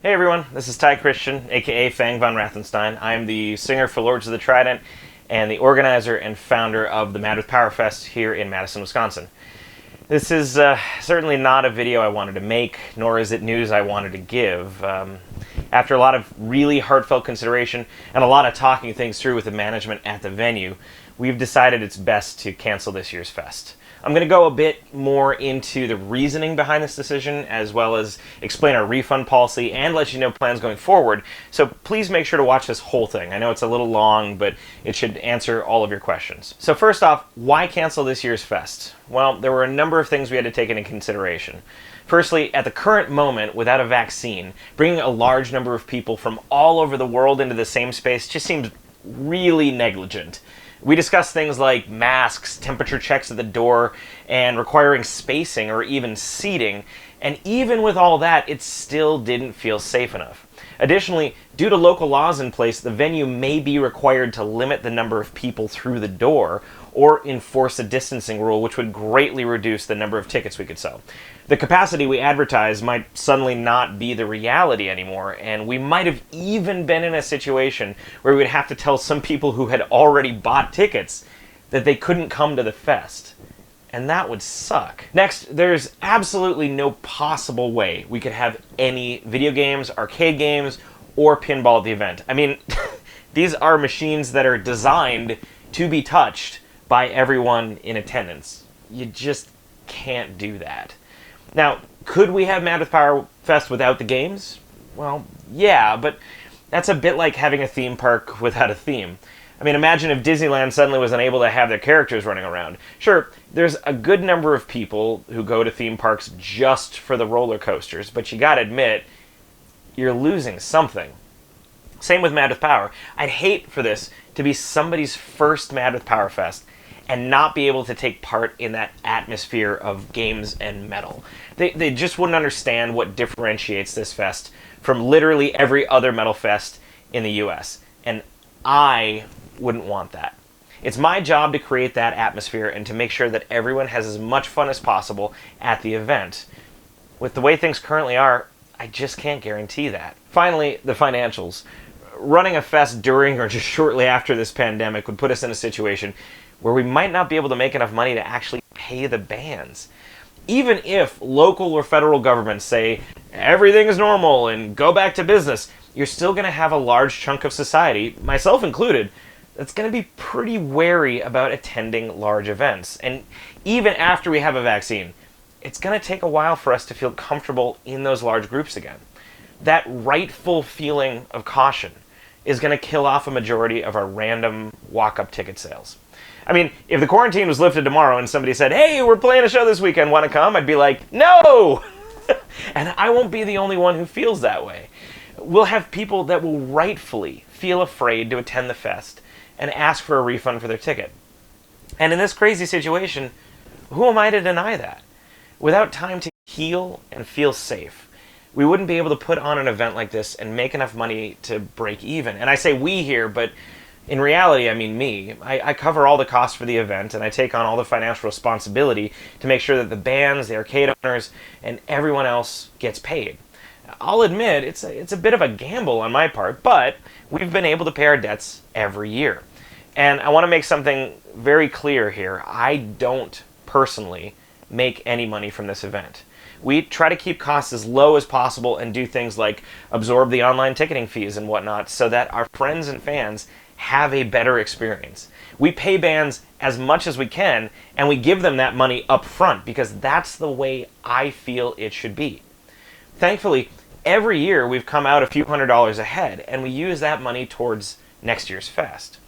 Hey everyone, this is Ty Christian, aka Fang von Rathenstein. I'm the singer for Lords of the Trident and the organizer and founder of the Mad with Power Fest here in Madison, Wisconsin. This is certainly not a video I wanted to make, nor is it news I wanted to give. After a lot of really heartfelt consideration and a lot of talking things through with the management at the venue, we've decided it's best to cancel this year's fest. I'm going to go a bit more into the reasoning behind this decision, as well as explain our refund policy and let you know plans going forward. So please make sure to watch this whole thing. I know it's a little long, but it should answer all of your questions. So first off, why cancel this year's fest? Well, there were a number of things we had to take into consideration. Firstly, at the current moment, without a vaccine, bringing a large number of people from all over the world into the same space just seems really negligent. We discussed things like masks, temperature checks at the door, and requiring spacing or even seating, and even with all that, it still didn't feel safe enough. Additionally, due to local laws in place, the venue may be required to limit the number of people through the door or enforce a distancing rule, which would greatly reduce the number of tickets we could sell. The capacity we advertise might suddenly not be the reality anymore, and we might have even been in a situation where we would have to tell some people who had already bought tickets that they couldn't come to the fest. And that would suck. Next, there's absolutely no possible way we could have any video games, arcade games, or pinball at the event. I mean, these are machines that are designed to be touched by everyone in attendance. You just can't do that. Now, could we have Mad with Power Fest without the games? Well, yeah, but that's a bit like having a theme park without a theme. I mean, imagine if Disneyland suddenly was unable to have their characters running around. Sure, there's a good number of people who go to theme parks just for the roller coasters, but you gotta admit, you're losing something. Same with Mad with Power. I'd hate for this to be somebody's first Mad with Power Fest and not be able to take part in that atmosphere of games and metal. They just wouldn't understand what differentiates this fest from literally every other metal fest in the US. And I wouldn't want that. It's my job to create that atmosphere and to make sure that everyone has as much fun as possible at the event. With the way things currently are, I just can't guarantee that. Finally, the financials. Running a fest during or just shortly after this pandemic would put us in a situation where we might not be able to make enough money to actually pay the bands. Even if local or federal governments say everything is normal and go back to business, you're still going to have a large chunk of society, myself included, that's going to be pretty wary about attending large events. And even after we have a vaccine, it's going to take a while for us to feel comfortable in those large groups again. That rightful feeling of caution is going to kill off a majority of our random walk-up ticket sales. I mean, if the quarantine was lifted tomorrow and somebody said, hey, we're playing a show this weekend, want to come? I'd be like, no! And I won't be the only one who feels that way. We'll have people that will rightfully feel afraid to attend the fest and ask for a refund for their ticket. And in this crazy situation, who am I to deny that? Without time to heal and feel safe, we wouldn't be able to put on an event like this and make enough money to break even. And I say we here, but in reality, I mean me. I cover all the costs for the event, and I take on all the financial responsibility to make sure that the bands, the arcade owners, and everyone else gets paid. I'll admit, it's a bit of a gamble on my part, but we've been able to pay our debts every year. And I want to make something very clear here. I don't personally make any money from this event. We try to keep costs as low as possible and do things like absorb the online ticketing fees and whatnot so that our friends and fans have a better experience. We pay bands as much as we can, and we give them that money up front because that's the way I feel it should be. Thankfully, every year we've come out a few $100s ahead, and we use that money towards next year's fest.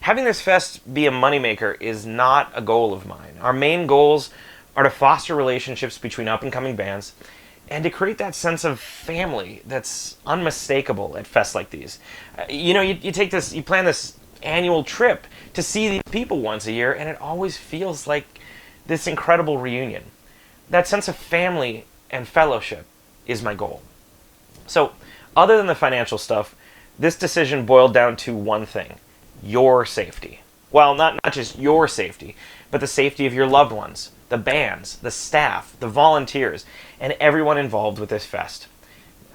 Having this fest be a moneymaker is not a goal of mine. Our main goals are to foster relationships between up-and-coming bands and to create that sense of family that's unmistakable at fests like these. You plan this annual trip to see these people once a year, and it always feels like this incredible reunion. That sense of family and fellowship is my goal. So, other than the financial stuff, this decision boiled down to one thing: your safety. Well, not just your safety, but the safety of your loved ones, the bands, the staff, the volunteers, and everyone involved with this fest.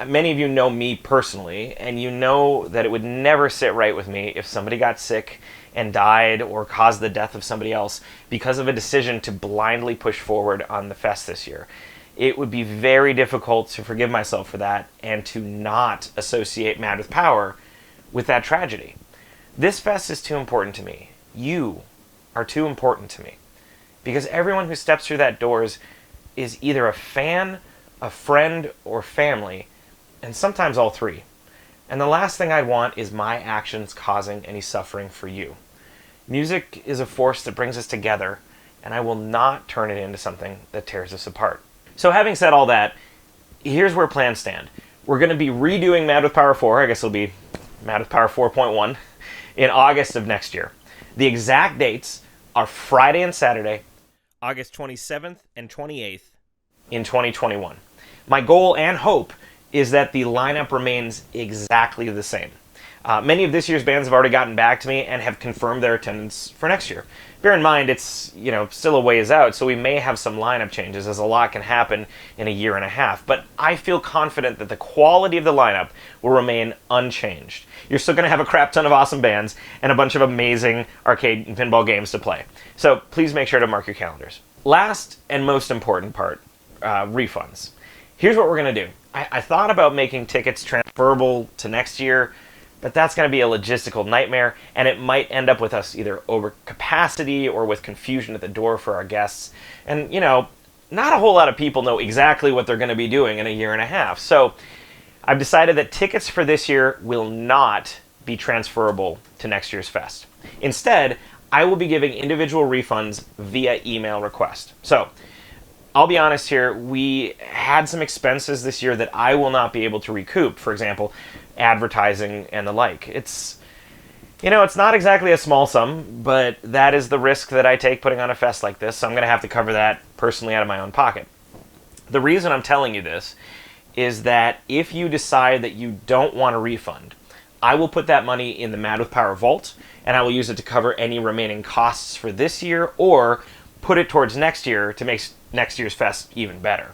Many of you know me personally, and you know that it would never sit right with me if somebody got sick and died or caused the death of somebody else because of a decision to blindly push forward on the fest this year. It would be very difficult to forgive myself for that and to not associate Mad with Power with that tragedy. This fest is too important to me. You are too important to me. Because everyone who steps through that doors is either a fan, a friend, or family, and sometimes all three. And the last thing I want is my actions causing any suffering for you. Music is a force that brings us together, and I will not turn it into something that tears us apart. So having said all that, here's where plans stand. We're going to be redoing Mad with Power 4, I guess it'll be Mad with Power 4.1, in August of next year. The exact dates are Friday and Saturday, August 27th and 28th in 2021. My goal and hope is that the lineup remains exactly the same. Many of this year's bands have already gotten back to me and have confirmed their attendance for next year. Bear in mind, it's still a ways out, so we may have some lineup changes, as a lot can happen in a year and a half. But I feel confident that the quality of the lineup will remain unchanged. You're still going to have a crap ton of awesome bands and a bunch of amazing arcade and pinball games to play. So please make sure to mark your calendars. Last and most important part, refunds. Here's what we're going to do. I thought about making tickets transferable to next year, but that's going to be a logistical nightmare, and it might end up with us either over capacity or with confusion at the door for our guests. And, not a whole lot of people know exactly what they're going to be doing in a year and a half. So I've decided that tickets for this year will not be transferable to next year's fest. Instead, I will be giving individual refunds via email request. So I'll be honest here, we had some expenses this year that I will not be able to recoup. For example, advertising and the like. It's not exactly a small sum, but that is the risk that I take putting on a fest like this, so I'm going to have to cover that personally out of my own pocket. The reason I'm telling you this is that if you decide that you don't want a refund, I will put that money in the Mad with Power vault, and I will use it to cover any remaining costs for this year, or put it towards next year to make next year's fest even better.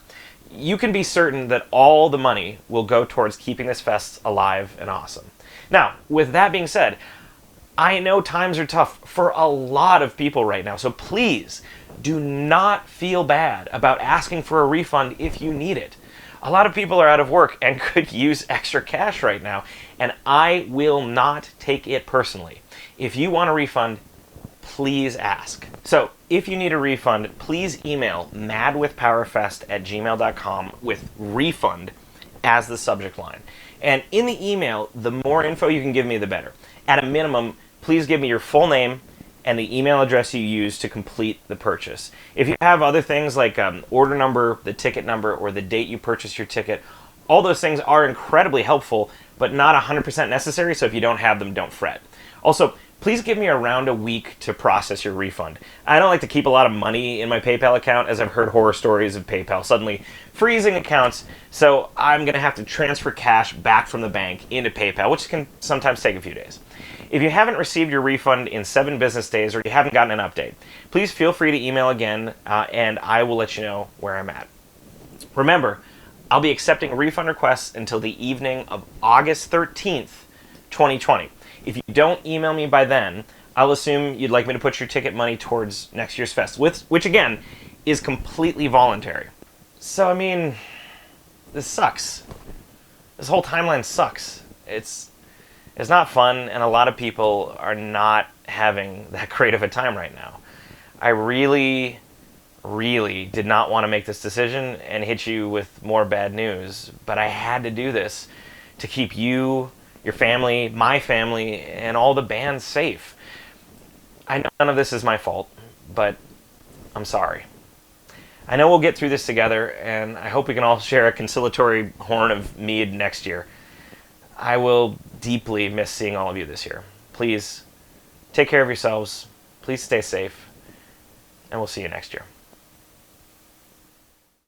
You can be certain that all the money will go towards keeping this fest alive and awesome. Now, with that being said, I know times are tough for a lot of people right now, so please do not feel bad about asking for a refund if you need it. A lot of people are out of work and could use extra cash right now, and I will not take it personally. If you want a refund, please ask. So if you need a refund, please email madwithpowerfest@gmail.com with refund as the subject line. And in the email, the more info you can give me, the better. At a minimum, please give me your full name and the email address you use to complete the purchase. If you have other things like order number, the ticket number, or the date you purchased your ticket, all those things are incredibly helpful, but not 100% necessary, so if you don't have them, don't fret. Also, please give me around a week to process your refund. I don't like to keep a lot of money in my PayPal account, as I've heard horror stories of PayPal suddenly freezing accounts, so I'm going to have to transfer cash back from the bank into PayPal, which can sometimes take a few days. If you haven't received your refund in 7 business days or you haven't gotten an update, please feel free to email again, and I will let you know where I'm at. Remember, I'll be accepting refund requests until the evening of August 13th, 2020. If you don't email me by then, I'll assume you'd like me to put your ticket money towards next year's fest, which again, is completely voluntary. So, this sucks. This whole timeline sucks. It's not fun, and a lot of people are not having that great of a time right now. I really, really did not want to make this decision and hit you with more bad news, but I had to do this to keep you, your family, my family, and all the bands safe. I know none of this is my fault, but I'm sorry. I know we'll get through this together, and I hope we can all share a conciliatory horn of mead next year. I will deeply miss seeing all of you this year. Please take care of yourselves, please stay safe, and we'll see you next year.